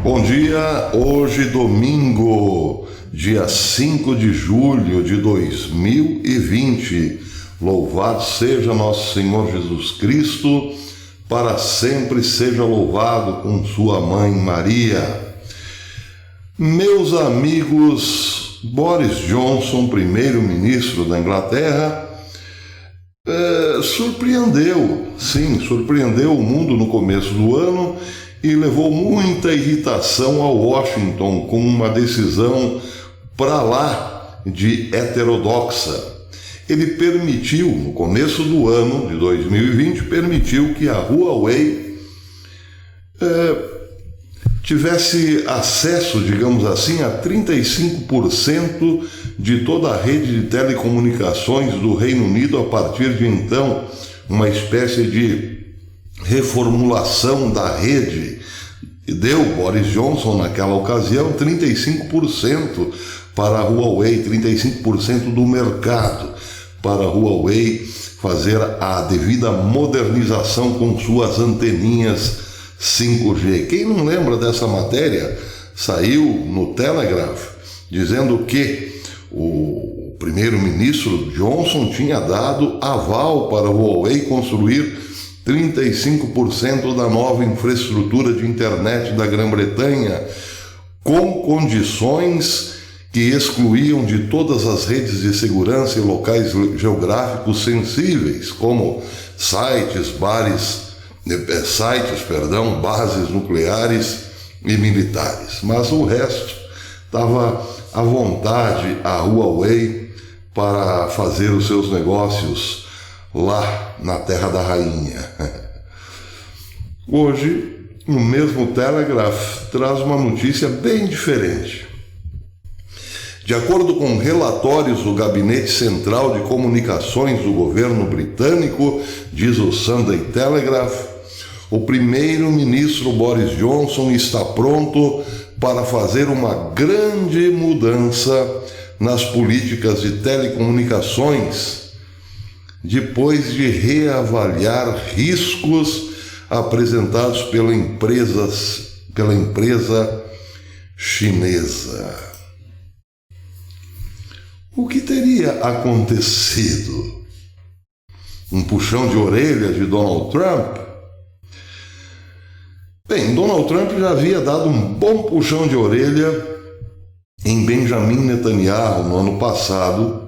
Bom dia, hoje domingo, dia 5 de julho de 2020. Louvado seja nosso Senhor Jesus Cristo, para sempre seja louvado com sua mãe Maria. Meus amigos, Boris Johnson, primeiro-ministro da Inglaterra, surpreendeu o mundo no começo do ano e levou muita irritação a Washington com uma decisão para lá de heterodoxa. Ele permitiu, no começo do ano de 2020, permitiu que a Huawei tivesse acesso, digamos assim, a 35% de toda a rede de telecomunicações do Reino Unido a partir de então, uma espécie de reformulação da rede. Deu Boris Johnson, naquela ocasião, 35% para a Huawei, 35% do mercado para a Huawei fazer a devida modernização com suas anteninhas 5G. Quem não lembra dessa matéria? Saiu no Telegraph dizendo que o primeiro-ministro Johnson tinha dado aval para a Huawei construir 35% da nova infraestrutura de internet da Grã-Bretanha, com condições que excluíam de todas as redes de segurança e locais geográficos sensíveis, como bases nucleares e militares. Mas o resto estava à vontade a Huawei para fazer os seus negócios lá na Terra da Rainha. Hoje, o mesmo Telegraph traz uma notícia bem diferente. De acordo com relatórios do Gabinete Central de Comunicações do governo britânico, diz o Sunday Telegraph, o primeiro-ministro Boris Johnson está pronto para fazer uma grande mudança nas políticas de telecomunicações, depois de reavaliar riscos apresentados pela empresa chinesa. O que teria acontecido? Um puxão de orelha de Donald Trump? Bem, Donald Trump já havia dado um bom puxão de orelha em Benjamin Netanyahu no ano passado,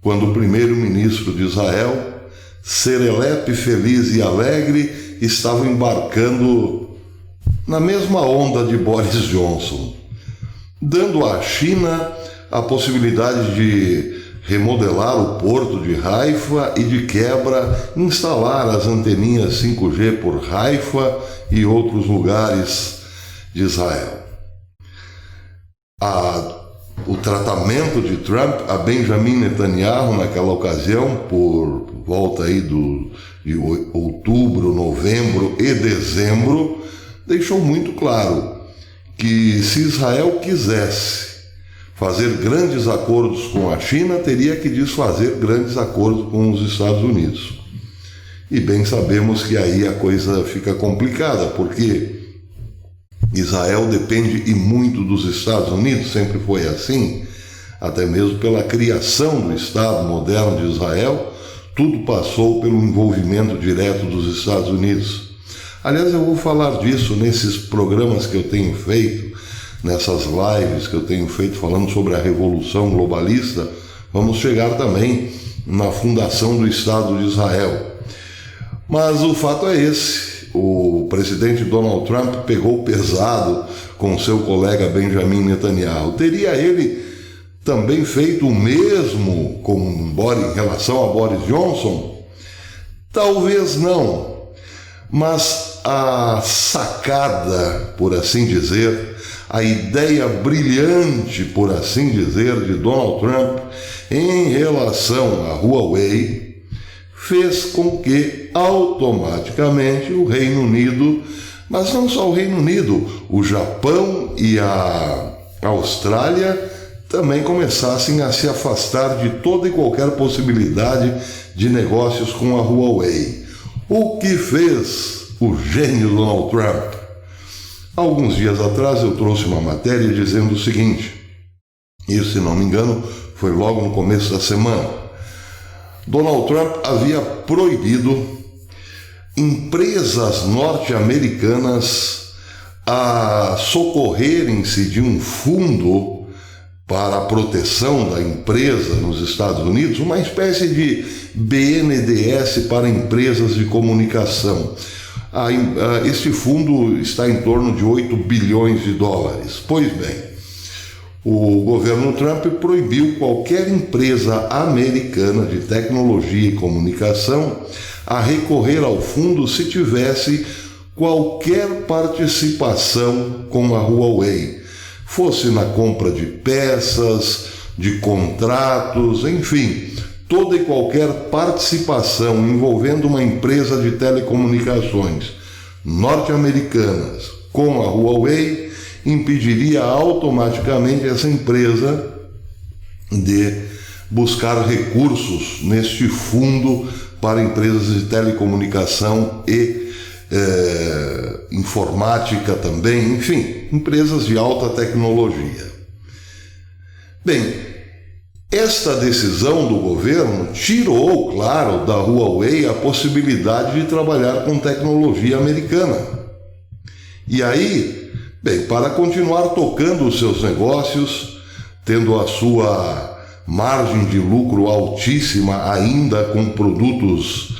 quando o primeiro-ministro de Israel, serelepe, feliz e alegre, estava embarcando na mesma onda de Boris Johnson, dando à China a possibilidade de remodelar o porto de Haifa e, de quebra, instalar as anteninhas 5G por Haifa e outros lugares de Israel. O tratamento de Trump a Benjamin Netanyahu naquela ocasião, por volta aí de outubro, novembro e dezembro, deixou muito claro que se Israel quisesse fazer grandes acordos com a China, teria que desfazer grandes acordos com os Estados Unidos. E bem sabemos que aí a coisa fica complicada, porque Israel depende e muito dos Estados Unidos, sempre foi assim, até mesmo pela criação do Estado moderno de Israel, tudo passou pelo envolvimento direto dos Estados Unidos. Aliás, eu vou falar disso nesses programas que eu tenho feito, nessas lives que eu tenho feito falando sobre a Revolução Globalista. Vamos chegar também na fundação do Estado de Israel. Mas o fato é esse. O presidente Donald Trump pegou pesado com seu colega Benjamin Netanyahu. Teria ele também feito o mesmo em relação a Boris Johnson? Talvez não. Mas a sacada, por assim dizer, a ideia brilhante, por assim dizer, de Donald Trump em relação à Huawei fez com que automaticamente o Reino Unido, mas não só o Reino Unido, o Japão e a Austrália também começassem a se afastar de toda e qualquer possibilidade de negócios com a Huawei. O que fez o gênio Donald Trump? Alguns dias atrás eu trouxe uma matéria dizendo o seguinte, e se não me engano foi logo no começo da semana. Donald Trump havia proibido empresas norte-americanas a socorrerem-se de um fundo para a proteção da empresa nos Estados Unidos, uma espécie de BNDES para empresas de comunicação. Este fundo está em torno de 8 bilhões de dólares. Pois bem, o governo Trump proibiu qualquer empresa americana de tecnologia e comunicação a recorrer ao fundo se tivesse qualquer participação com a Huawei, fosse na compra de peças, de contratos, enfim, toda e qualquer participação envolvendo uma empresa de telecomunicações norte-americanas com a Huawei impediria automaticamente essa empresa de buscar recursos neste fundo para empresas de telecomunicação e informática também, enfim, empresas de alta tecnologia. Bem, esta decisão do governo tirou, claro, da Huawei a possibilidade de trabalhar com tecnologia americana. E aí, bem, para continuar tocando os seus negócios, tendo a sua margem de lucro altíssima ainda com produtos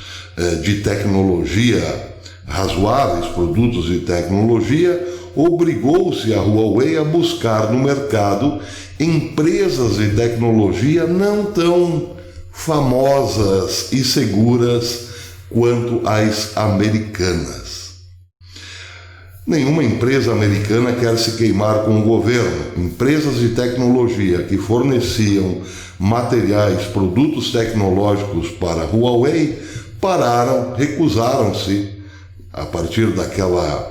de tecnologia razoáveis, produtos de tecnologia, obrigou-se a Huawei a buscar no mercado empresas de tecnologia não tão famosas e seguras quanto as americanas. Nenhuma empresa americana quer se queimar com o governo. Empresas de tecnologia que forneciam materiais, produtos tecnológicos para Huawei recusaram-se, a partir daquela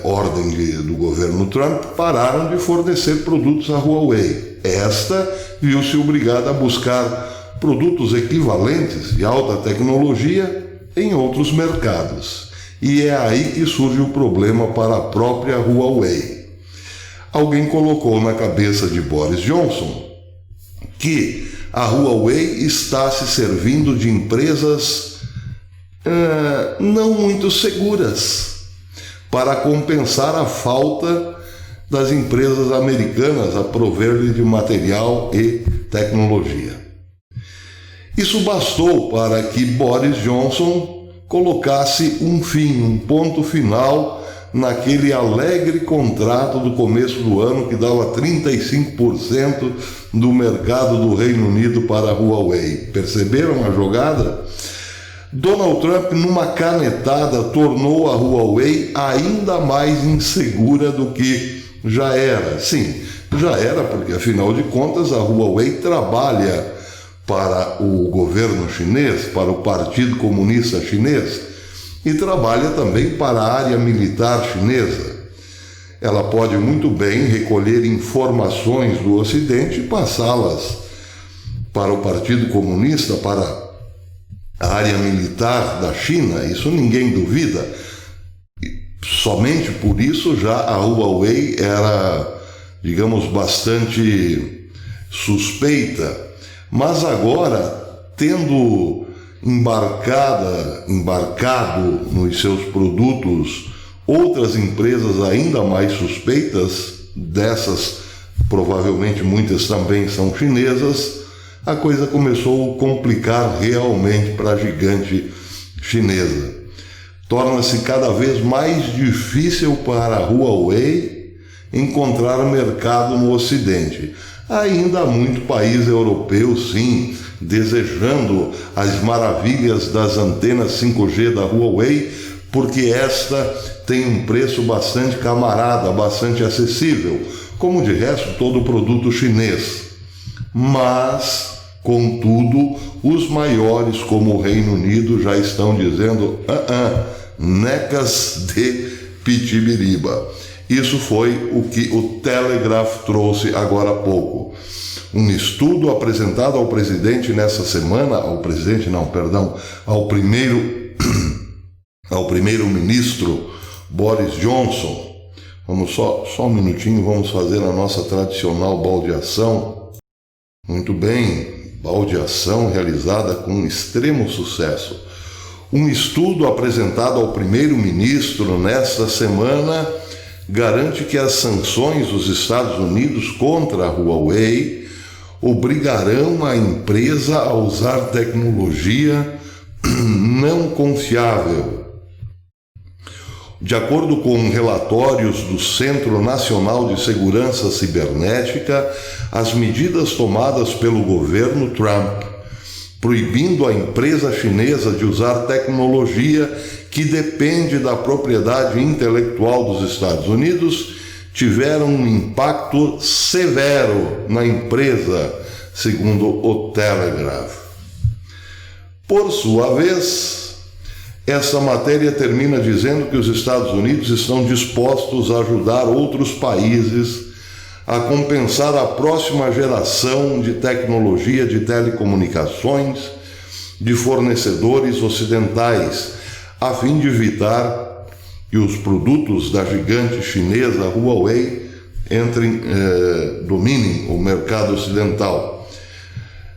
ordem do governo Trump, pararam de fornecer produtos à Huawei. Esta viu-se obrigada a buscar produtos equivalentes de alta tecnologia em outros mercados. E é aí que surge o problema para a própria Huawei. Alguém colocou na cabeça de Boris Johnson que a Huawei está se servindo de empresas não muito seguras para compensar a falta das empresas americanas a prover-lhe de material e tecnologia. Isso bastou para que Boris Johnson colocasse um ponto final naquele alegre contrato do começo do ano que dava 35% do mercado do Reino Unido para a Huawei. Perceberam a jogada? Donald Trump, numa canetada, tornou a Huawei ainda mais insegura do que já era. Sim, já era, porque afinal de contas a Huawei trabalha para o governo chinês, para o Partido Comunista Chinês, e trabalha também para a área militar chinesa. Ela pode muito bem recolher informações do Ocidente e passá-las para o Partido Comunista, para a área militar da China, isso ninguém duvida. Somente por isso já a Huawei era, digamos, bastante suspeita. Mas agora, tendo embarcado nos seus produtos outras empresas ainda mais suspeitas, dessas provavelmente muitas também são chinesas, a coisa começou a complicar realmente para a gigante chinesa. Torna-se cada vez mais difícil para a Huawei encontrar mercado no Ocidente. Ainda há muito país europeu, sim, desejando as maravilhas das antenas 5G da Huawei, porque esta tem um preço bastante camarada, bastante acessível, como de resto todo produto chinês. Mas, contudo, os maiores, como o Reino Unido, já estão dizendo necas de pitibiriba. Isso foi o que o Telegraph trouxe agora há pouco. Um estudo apresentado ao presidente nessa semana, ao primeiro-ministro Boris Johnson, Vamos só um minutinho, vamos fazer a nossa tradicional baldeação. Muito bem, baldeação realizada com extremo sucesso. Um estudo apresentado ao primeiro-ministro nesta semana garante que as sanções dos Estados Unidos contra a Huawei obrigarão a empresa a usar tecnologia não confiável. De acordo com relatórios do Centro Nacional de Segurança Cibernética, as medidas tomadas pelo governo Trump, proibindo a empresa chinesa de usar tecnologia que depende da propriedade intelectual dos Estados Unidos, tiveram um impacto severo na empresa, segundo o Telegraph. Por sua vez, essa matéria termina dizendo que os Estados Unidos estão dispostos a ajudar outros países a compensar a próxima geração de tecnologia de telecomunicações de fornecedores ocidentais, a fim de evitar que os produtos da gigante chinesa Huawei dominem o mercado ocidental.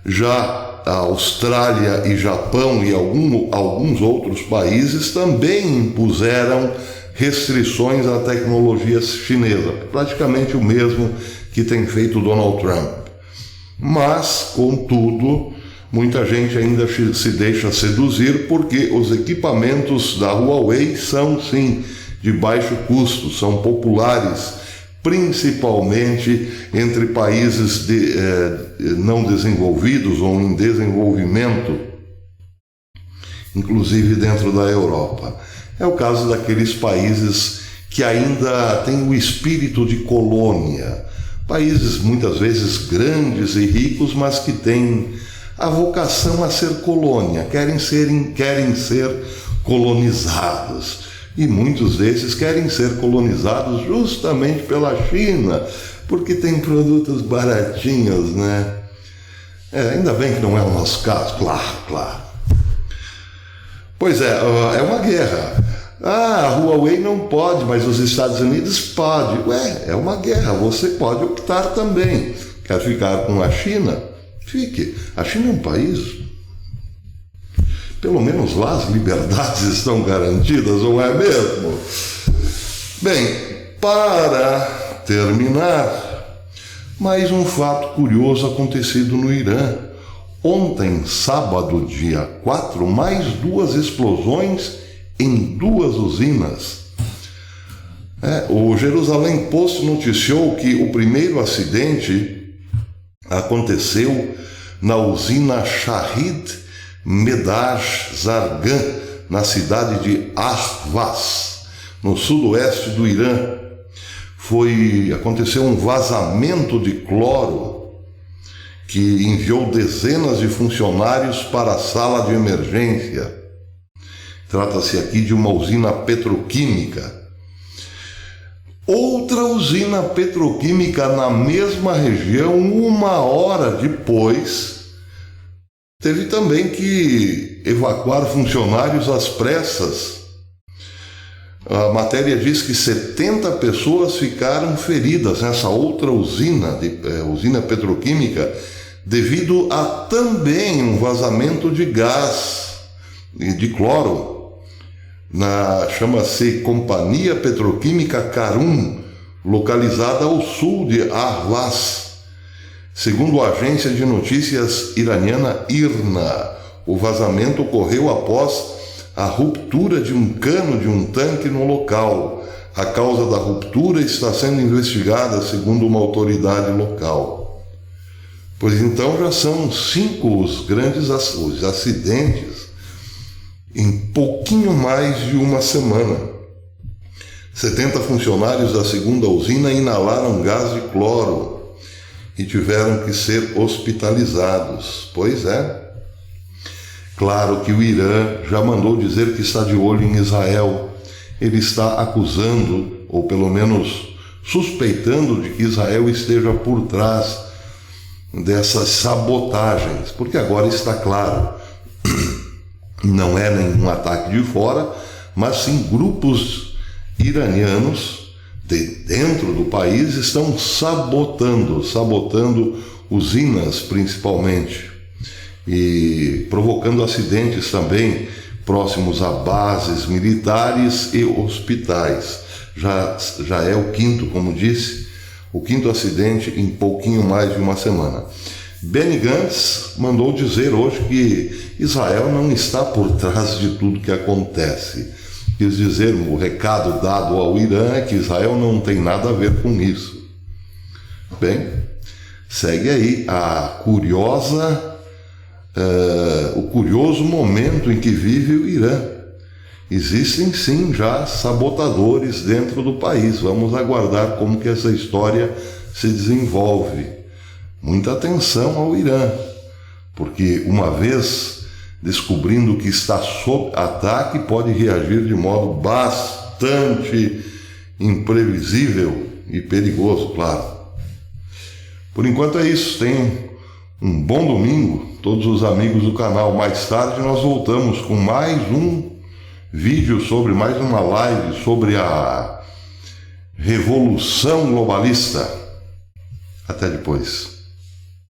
Já a Austrália e Japão e alguns outros países também impuseram restrições à tecnologia chinesa, praticamente o mesmo que tem feito Donald Trump. Mas, contudo, muita gente ainda se deixa seduzir porque os equipamentos da Huawei são, sim, de baixo custo, são populares, principalmente entre países não desenvolvidos ou em desenvolvimento, inclusive dentro da Europa. É o caso daqueles países que ainda têm o espírito de colônia, países muitas vezes grandes e ricos, mas que têm a vocação a ser colônia, querem ser colonizados. E muitos desses querem ser colonizados justamente pela China, porque tem produtos baratinhos, né? Ainda bem que não é o nosso caso, claro. Pois é uma guerra. A Huawei não pode, mas os Estados Unidos podem. É uma guerra, você pode optar também. Quer ficar com a China? Fique. A China é um país... Pelo menos lá as liberdades estão garantidas, não é mesmo? Bem, para terminar, mais um fato curioso acontecido no Irã. Ontem, sábado, dia 4, mais 2 explosões em 2 usinas. O Jerusalém Post noticiou que o primeiro acidente aconteceu na usina Shahid Medaj Zargan, na cidade de Ahvaz, no sudoeste do Irã. Aconteceu um vazamento de cloro que enviou dezenas de funcionários para a sala de emergência. Trata-se aqui de uma usina petroquímica. Outra usina petroquímica na mesma região, 1 hora depois, teve também que evacuar funcionários às pressas. A matéria diz que 70 pessoas ficaram feridas nessa outra usina petroquímica, devido a também um vazamento de gás e de cloro. Chama-se Companhia Petroquímica Karum, localizada ao sul de Ahvaz. Segundo a agência de notícias iraniana IRNA, o vazamento ocorreu após a ruptura de um cano de um tanque no local. A causa da ruptura está sendo investigada, segundo uma autoridade local. Pois então já são 5 os grandes acidentes em pouquinho mais de uma semana. 70 funcionários da segunda usina inalaram gás de cloro e tiveram que ser hospitalizados. Pois é. Claro que o Irã já mandou dizer que está de olho em Israel. Ele está acusando, ou pelo menos suspeitando, de que Israel esteja por trás dessas sabotagens, porque agora está claro, não é nenhum ataque de fora, mas sim grupos iranianos dentro do país estão sabotando usinas principalmente, e provocando acidentes também próximos a bases militares e hospitais. Já é o quinto, como disse, o quinto acidente em pouquinho mais de uma semana. Benny Gantz mandou dizer hoje que Israel não está por trás de tudo que acontece. Quis dizer, o recado dado ao Irã é que Israel não tem nada a ver com isso. Bem, segue aí o curioso momento em que vive o Irã. Existem sim já sabotadores dentro do país. Vamos aguardar como que essa história se desenvolve. Muita atenção ao Irã, porque uma vez descobrindo que está sob ataque, pode reagir de modo bastante imprevisível e perigoso, claro. Por enquanto é isso. Tenham um bom domingo, todos os amigos do canal. Mais tarde nós voltamos com mais um vídeo mais uma live sobre a revolução globalista. Até depois.